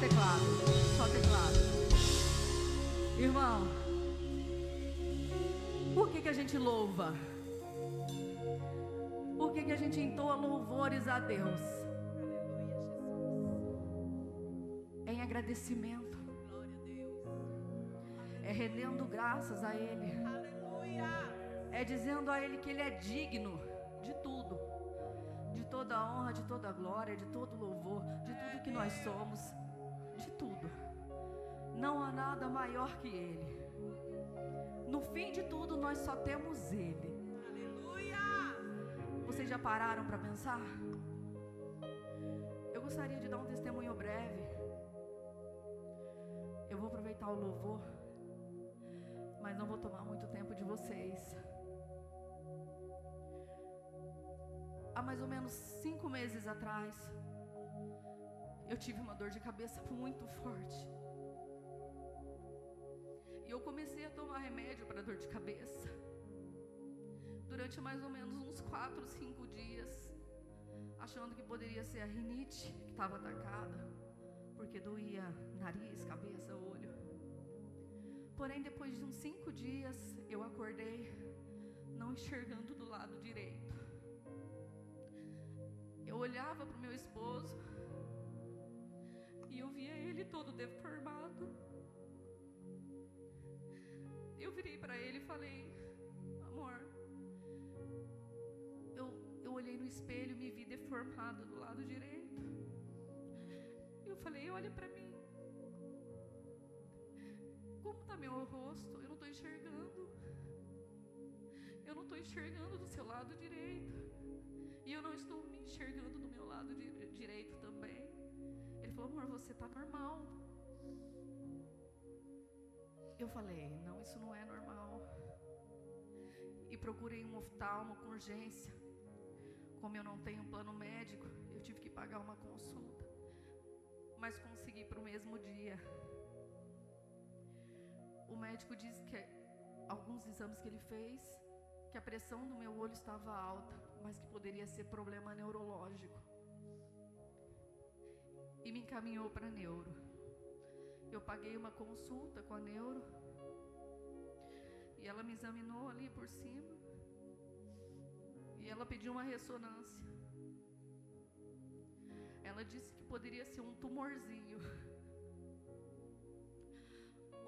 teclado, só teclado. Irmão, por que a gente louva? Por que a gente entoa louvores a Deus? Em agradecimento. É rendendo graças a Ele. É dizendo a Ele que Ele é digno de tudo. De toda a honra, de toda a glória, de todo o louvor, de tudo que nós somos. De tudo. Não há nada maior que Ele. No fim de tudo, nós só temos Ele. Vocês já pararam para pensar? Eu gostaria de dar um testemunho breve. Eu vou aproveitar o louvor, mas não vou tomar muito tempo de vocês. Há mais ou menos 5 meses atrás, eu tive uma dor de cabeça muito forte. E eu comecei a tomar remédio para dor de cabeça. Durante mais ou menos uns 4, 5 dias, achando que poderia ser a rinite que estava atacada, porque doía nariz, cabeça, olho. Porém, depois de uns 5 dias, eu acordei não enxergando do lado direito. Eu olhava para o meu esposo e eu via ele todo deformado. Eu virei para ele e falei: amor, eu olhei no espelho e me vi deformada do lado direito. Eu falei: olha para mim, como está meu rosto? Eu não estou enxergando. Eu não estou enxergando do seu lado direito. E eu não estou me enxergando do meu lado direito também. Ele falou: amor, você está normal. Eu falei: não, isso não é normal. E procurei um oftalmo com urgência. Como eu não tenho plano médico, eu tive que pagar uma consulta, mas consegui para o mesmo dia. O médico disse que alguns exames que ele fez, que a pressão do meu olho estava alta, mas que poderia ser problema neurológico. E me encaminhou para neuro. Eu paguei uma consulta com a neuro e ela me examinou ali por cima. E ela pediu uma ressonância. Ela disse que poderia ser um tumorzinho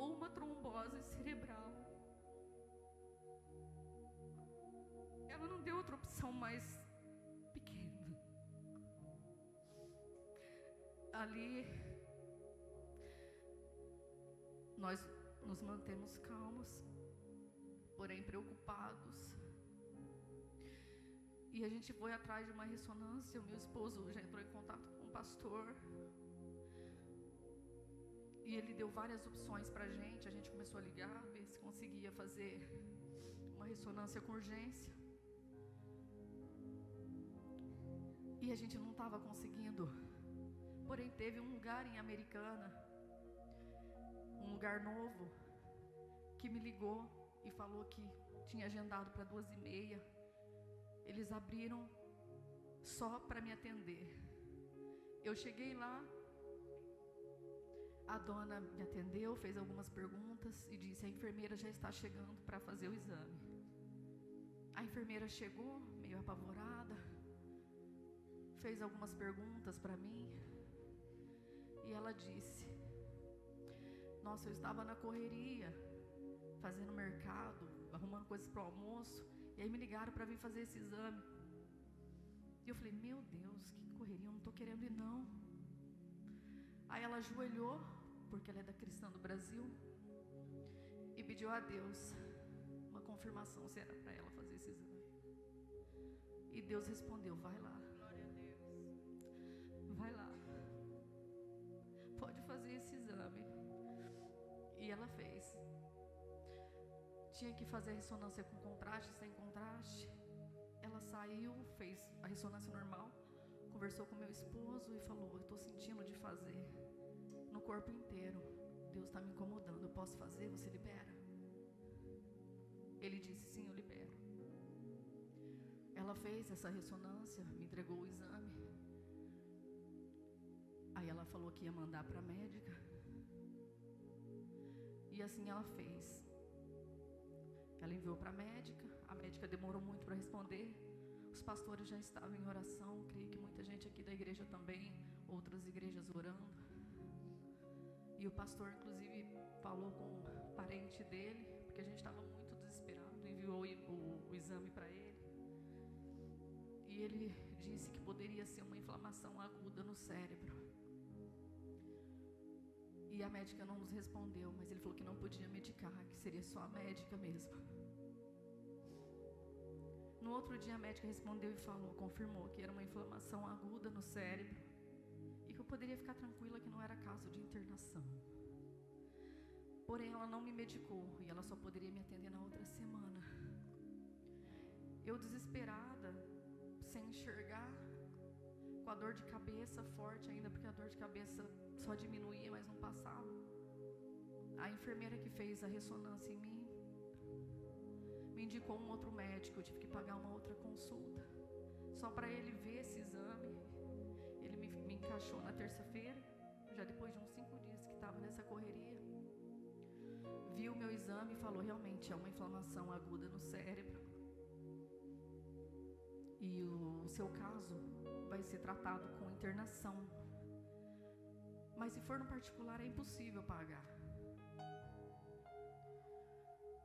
ou uma trombose cerebral. Ela não deu outra opção mais pequena. Ali, nós nos mantemos calmos, porém preocupados. E a gente foi atrás de uma ressonância. O meu esposo já entrou em contato com o pastor. E ele deu várias opções pra gente. A gente começou a ligar, ver se conseguia fazer uma ressonância com urgência. E a gente não estava conseguindo. Porém, teve um lugar em Americana, um lugar novo, que me ligou e falou que tinha agendado para 2h30. Eles abriram só para me atender. Eu cheguei lá, a dona me atendeu, fez algumas perguntas e disse: a enfermeira já está chegando para fazer o exame. A enfermeira chegou, meio apavorada, fez algumas perguntas para mim e ela disse: nossa, eu estava na correria, fazendo mercado, arrumando coisas para o almoço, e aí me ligaram para vir fazer esse exame. E eu falei: meu Deus, que correria, eu não estou querendo ir não. Aí ela ajoelhou, porque ela é da Cristã do Brasil, e pediu a Deus uma confirmação se era para ela fazer esse exame. E Deus respondeu: vai lá. Glória a Deus. Vai lá. Pode fazer esse exame. E ela fez. Tinha que fazer a ressonância com contraste, sem contraste. Ela saiu, fez a ressonância normal, conversou com meu esposo e falou: eu estou sentindo de fazer no corpo inteiro. Deus está me incomodando, eu posso fazer? Você libera? Ele disse: sim, eu libero. Ela fez essa ressonância, me entregou o exame. Aí ela ela falou que ia mandar para a médica. E assim ela fez. Ela enviou para a médica demorou muito para responder. Os pastores já estavam em oração, creio que muita gente aqui da igreja também, outras igrejas orando. E o pastor, inclusive, falou com o parente dele, porque a gente estava muito desesperado, enviou o exame para ele. E ele disse que poderia ser uma inflamação aguda no cérebro. E a médica não nos respondeu, mas ele falou que não podia medicar, que seria só a médica mesmo. No outro dia a médica respondeu e falou, confirmou que era uma inflamação aguda no cérebro e que eu poderia ficar tranquila que não era caso de internação. Porém ela não me medicou e ela só poderia me atender na outra semana. Eu desesperada, sem enxergar, com a dor de cabeça forte ainda, porque a dor de cabeça só diminuía, mas não passava. A enfermeira que fez a ressonância em mim me indicou um outro médico. Eu tive que pagar uma outra consulta só para ele ver esse exame. Ele me encaixou na terça-feira, já depois de uns 5 dias que estava nessa correria. Viu o meu exame e falou, realmente é uma inflamação aguda no cérebro e o seu caso vai ser tratado com internação, mas se for no particular é impossível pagar.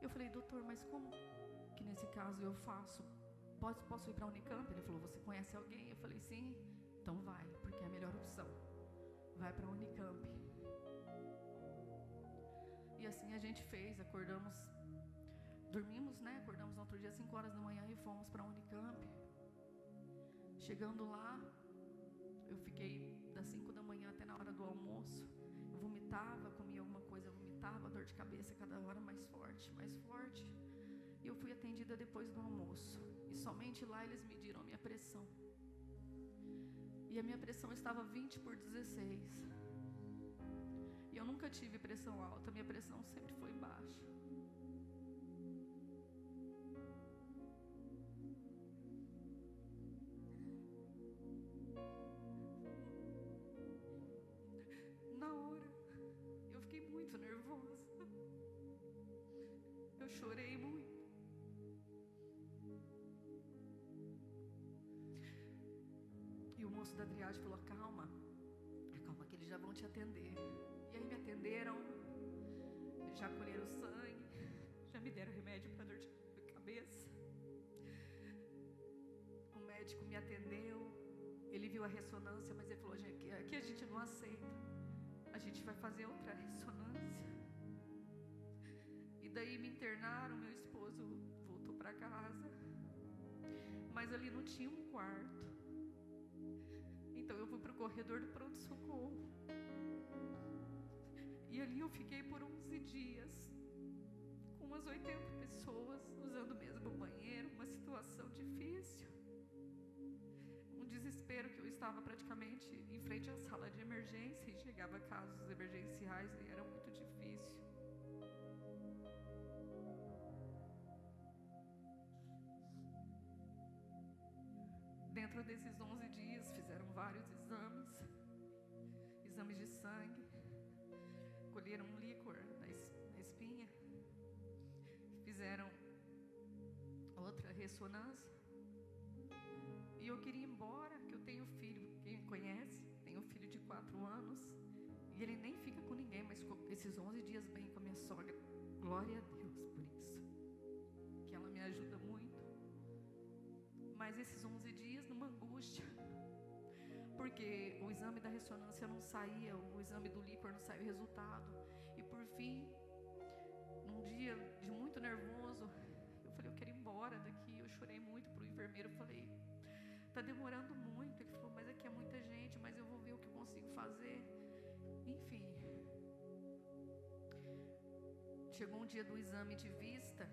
Eu falei, doutor, mas como que nesse caso eu faço? Posso ir para a Unicamp? Ele falou, você conhece alguém? Eu falei, sim. Então vai, porque é a melhor opção. Vai para a Unicamp. E assim a gente fez, dormimos, né? Acordamos no outro dia às 5 horas da manhã e fomos para a Unicamp. Chegando lá, eu fiquei das 5 da manhã até na hora do almoço. Eu vomitava, comia alguma coisa, vomitava, dor de cabeça cada hora mais forte, mais forte. E eu fui atendida depois do almoço. E somente lá eles mediram a minha pressão. E a minha pressão estava 20/16. E eu nunca tive pressão alta, minha pressão sempre foi baixa. Na hora, eu fiquei muito nervosa. Eu chorei muito. E o moço da triagem falou, calma que eles já vão te atender. E aí me atenderam, já colheram o sangue, já me deram remédio para dor de cabeça. O médico me atendeu, ele viu a ressonância, mas ele falou, aqui a gente não aceita, a gente vai fazer outra ressonância. E daí me internaram, meu esposo voltou para casa, mas ali não tinha um quarto. Então eu fui para o corredor do pronto-socorro. E ali eu fiquei por 11 dias, com umas 80 pessoas, usando o mesmo banheiro, uma situação difícil. Um desespero que eu estava praticamente em frente à sala de emergência e chegava casos emergenciais e era muito difícil. Dentro desses 11 dias fizeram vários exames de sangue, colheram um líquor na espinha, fizeram outra ressonância. E eu queria ir embora, que eu tenho filho, quem me conhece, tenho um filho de 4 anos, e ele nem fica com ninguém, mas esses 11 dias bem com a minha sogra. Glória a Deus por isso, que ela me ajuda muito. Mas esses 11 dias numa angústia, porque o exame da ressonância não saía, o exame do líquor não saiu o resultado. E por fim, num dia de muito nervoso, eu falei, eu quero ir embora daqui. Eu chorei muito pro enfermeiro, eu falei, tá demorando muito. Ele falou, mas aqui é muita gente, mas eu vou ver o que eu consigo fazer. Enfim, chegou um dia do exame de vista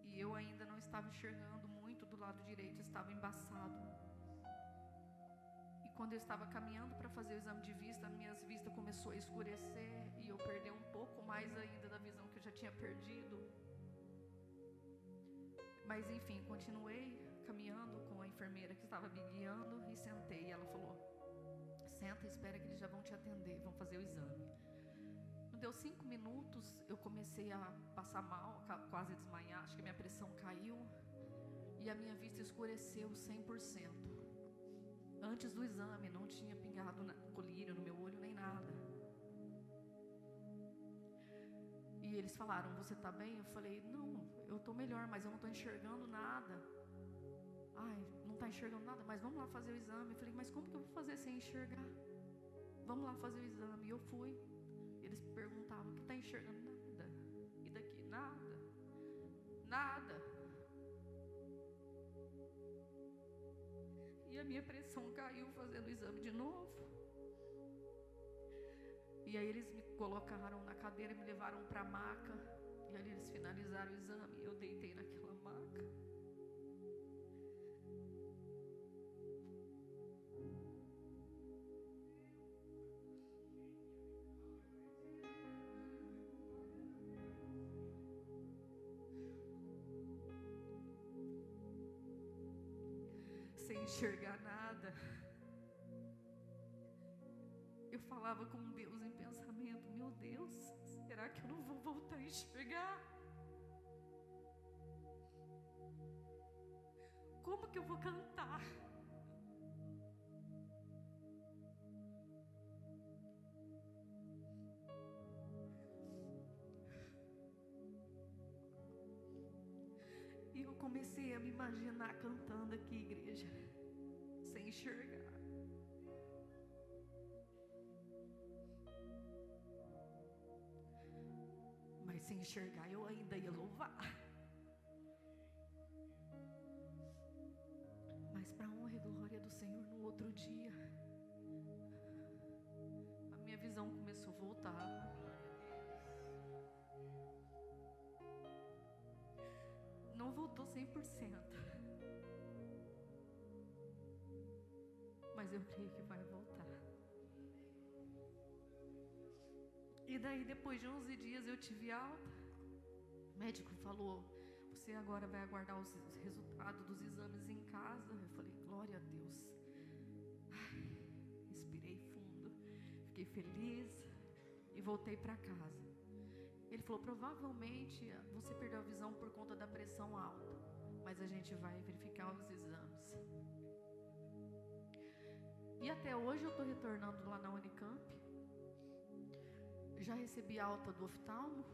e eu ainda não estava enxergando muito do lado direito, estava embaçado. E quando eu estava caminhando para fazer o exame de vista, minhas vistas começou a escurecer e eu perdi um pouco mais ainda da visão que eu já tinha perdido. Mas enfim, continuei caminhando com a enfermeira que estava me guiando e sentei. E ela falou, Senta e espera que eles já vão te atender, vão fazer o exame. Não deu 5 minutos, eu comecei a passar mal, quase desmaiar, acho que minha pressão caiu e a minha vista escureceu 100%. Antes do exame não tinha pingado colírio no meu olho nem nada. E eles falaram, você tá bem? Eu falei, não, eu tô melhor, mas eu não tô enxergando nada. Ai, não tá enxergando nada, mas vamos lá fazer o exame. Eu falei, mas como que eu vou fazer sem enxergar? Vamos lá fazer o exame. E eu fui. Eles perguntavam, o que tá enxergando? Nada. E daqui? Nada. Nada. E a minha pressão caiu fazendo o exame de novo. E aí eles me colocaram na cadeira e me levaram para a maca. E ali eles finalizaram o exame. Eu deitei naquela maca. Sem enxergar nada. Eu falava com Deus em pensamento, meu Deus, será que eu não vou voltar a enxergar? Como que eu vou cantar? E eu comecei a me imaginar cantando aqui, igreja, sem enxergar. Mas sem enxergar eu ainda ia louvar. Mas para a honra e glória do Senhor, no outro dia, a minha visão começou a voltar. Não voltou 100%. Mas eu creio que vai voltar. E daí depois de 11 dias eu tive alta. O médico falou, você agora vai aguardar os resultados dos exames em casa. Eu falei, glória a Deus. Ai, respirei fundo, fiquei feliz e voltei para casa. Ele falou, provavelmente você perdeu a visão por conta da pressão alta, mas a gente vai verificar os exames. E até hoje eu estou retornando lá na Unicamp. Já recebi alta do oftalmo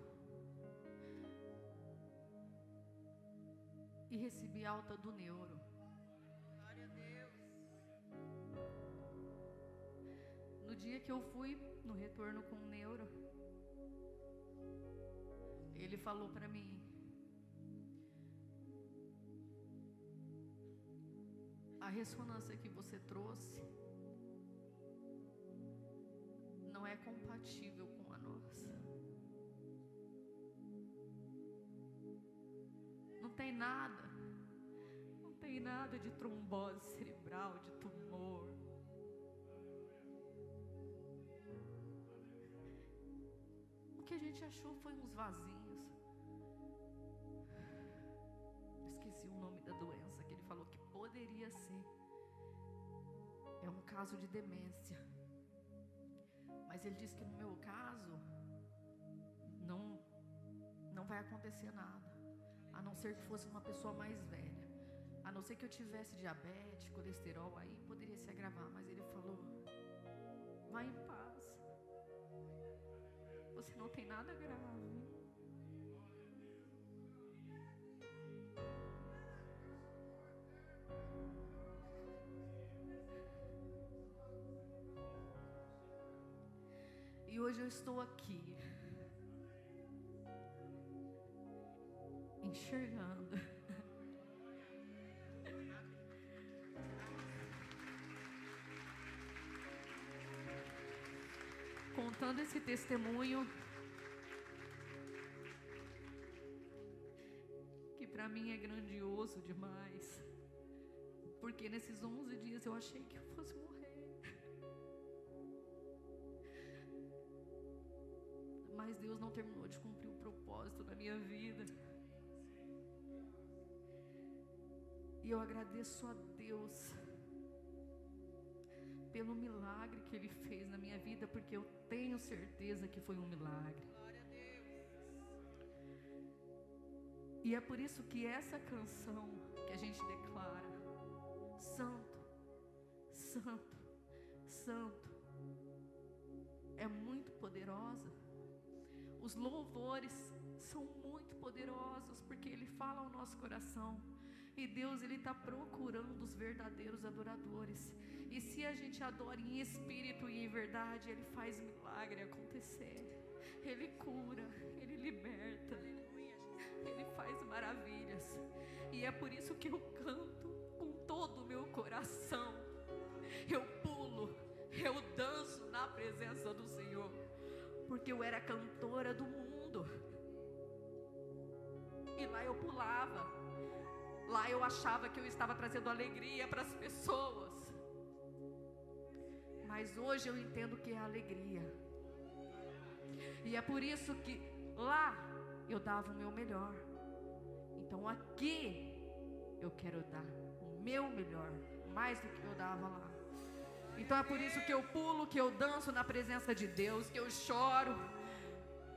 e recebi alta do neuro. Glória a Deus. No dia que eu fui no retorno com o neuro, ele falou para mim, a ressonância que você trouxe não é compatível com a nossa. Não tem nada de trombose cerebral, de tumor. O que a gente achou foi uns vasinhos. Esqueci o nome da doença que ele falou que poderia ser. É um caso de demência. Mas ele disse que no meu caso não vai acontecer nada, a não ser que fosse uma pessoa mais velha, a não ser que eu tivesse diabetes, colesterol, aí poderia se agravar. Mas ele falou, vai em paz, você não tem nada grave. E hoje eu estou aqui, enxergando. Contando esse testemunho, que para mim é grandioso demais, porque nesses 11 dias eu achei que eu fosse morrer. Mas Deus não terminou de cumprir o propósito da minha vida. E eu agradeço a Deus pelo milagre que Ele fez na minha vida, porque eu tenho certeza que foi um milagre. Glória a Deus. E é por isso que essa canção que a gente declara, Santo, Santo, Santo, é muito poderosa. Os louvores são muito poderosos, porque Ele fala ao nosso coração. E Deus, Ele está procurando os verdadeiros adoradores. E se a gente adora em espírito e em verdade, Ele faz milagre acontecer. Ele cura, Ele liberta, Ele faz maravilhas. E é por isso que eu canto com todo o meu coração. Eu pulo, eu danço na presença do Senhor, porque eu era cantora do mundo. E lá eu pulava, lá eu achava que eu estava trazendo alegria para as pessoas. Mas hoje eu entendo que é alegria. E é por isso que lá eu dava o meu melhor. Então aqui eu quero dar o meu melhor, mais do que eu dava lá. Então é por isso que eu pulo, que eu danço na presença de Deus, que eu choro.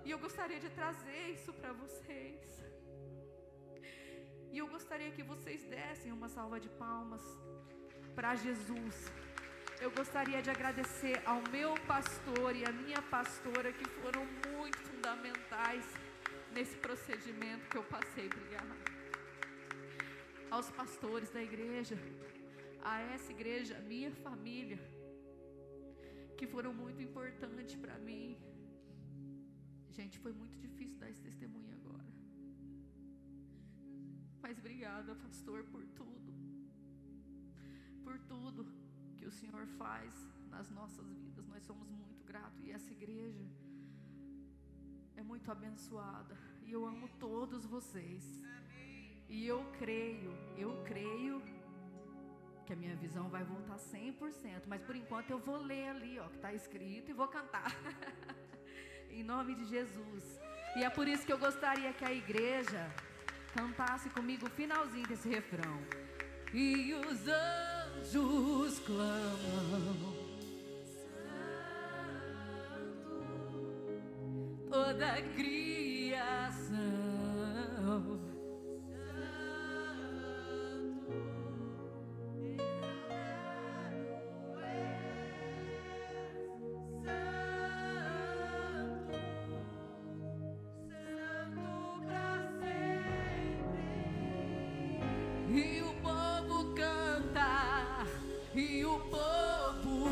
E eu gostaria de trazer isso para vocês. E eu gostaria que vocês dessem uma salva de palmas para Jesus. Eu gostaria de agradecer ao meu pastor e à minha pastora, que foram muito fundamentais nesse procedimento que eu passei. Obrigada. Aos pastores da igreja, a essa igreja, minha família, que foram muito importantes para mim. Gente, foi muito difícil dar esse testemunho agora. Mas obrigada, pastor, por tudo. Por tudo que o Senhor faz nas nossas vidas. Nós somos muito gratos. E essa igreja é muito abençoada. E eu amo todos vocês. E eu creio que a minha visão vai voltar 100%. Mas por enquanto eu vou ler ali, ó, que está escrito, e vou cantar. Em nome de Jesus. E é por isso que eu gostaria que a igreja cantasse comigo o finalzinho desse refrão. E os anjos clamam, Santo, toda a criação. E o povo canta, e o povo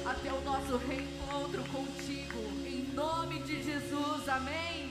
até o nosso reencontro contigo, em nome de Jesus, amém.